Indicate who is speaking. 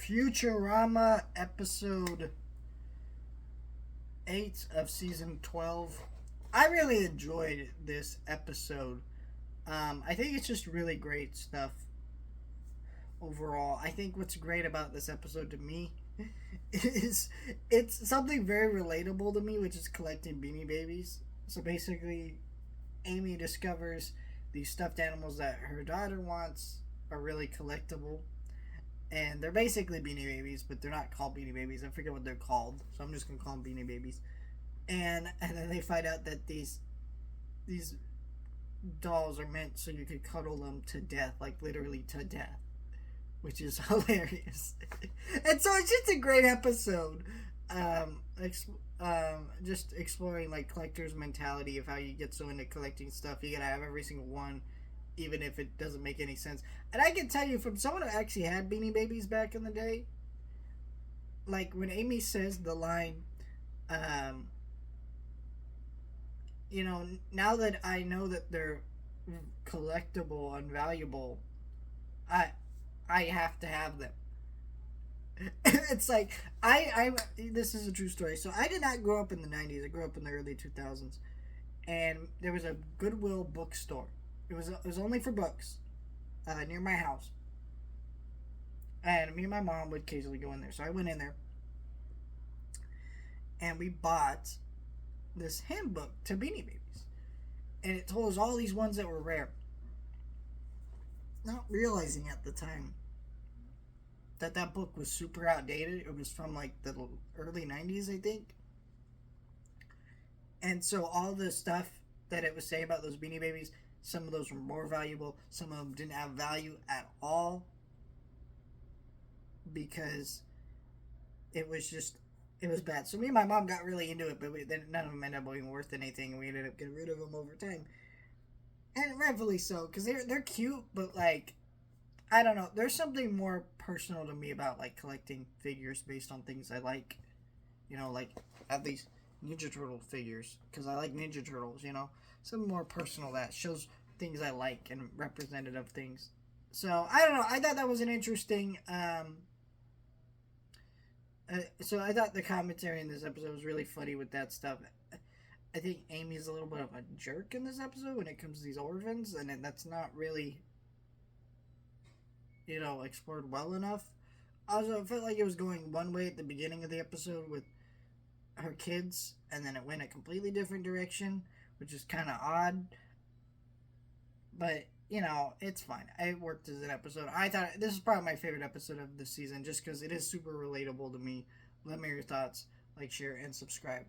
Speaker 1: Futurama episode 8 of season 12. I really enjoyed this episode. I think it's just really great stuff overall. I think what's great about this episode to me is it's something very relatable to me, which is collecting Beanie Babies. So basically, Amy discovers these stuffed animals that her daughter wants are really collectible. And they're basically Beanie Babies, but they're not called Beanie Babies. I forget what they're called, so I'm just gonna call them Beanie Babies. And then they find out that these dolls are meant so you could cuddle them to death, like literally to death, which is hilarious. And so it's just a great episode. Just exploring like collector's mentality of how you get so into collecting stuff. You gotta have every single one, even if it doesn't make any sense. And I can tell you from someone who actually had Beanie Babies back in the day, like when Amy says the line, now that I know that they're collectible and valuable, I have to have them. It's like I this is a true story. So I did not grow up in the 90s. I grew up in the early 2000s, and there was a Goodwill bookstore. It was only for books, near my house, and me and my mom would occasionally go in there. So I went in there, and we bought this handbook to Beanie Babies, and it told us all these ones that were rare. Not realizing at the time that book was super outdated. It was from like the early 90s, I think. And so all the stuff that it was saying about those Beanie Babies, some of those were more valuable, some of them didn't have value at all, because it was bad. So me and my mom got really into it, but none of them ended up being worth anything, and we ended up getting rid of them over time. And rightfully so, because they're cute, but like, I don't know. There's something more personal to me about like collecting figures based on things I like. Like I have these Ninja Turtle figures because I like Ninja Turtles. Something more personal that shows things I like and representative of things. So I don't know. I thought that was an interesting. So I thought the commentary in this episode was really funny with that stuff. I think Amy's a little bit of a jerk in this episode when it comes to these orphans, and that's not really, explored well enough. Also, it felt like it was going one way at the beginning of the episode with her kids, and then it went a completely different direction, which is kind of odd. But, it's fine. It worked as an episode. I thought this is probably my favorite episode of the season, just because it is super relatable to me. Let me know your thoughts. Like, share, and subscribe.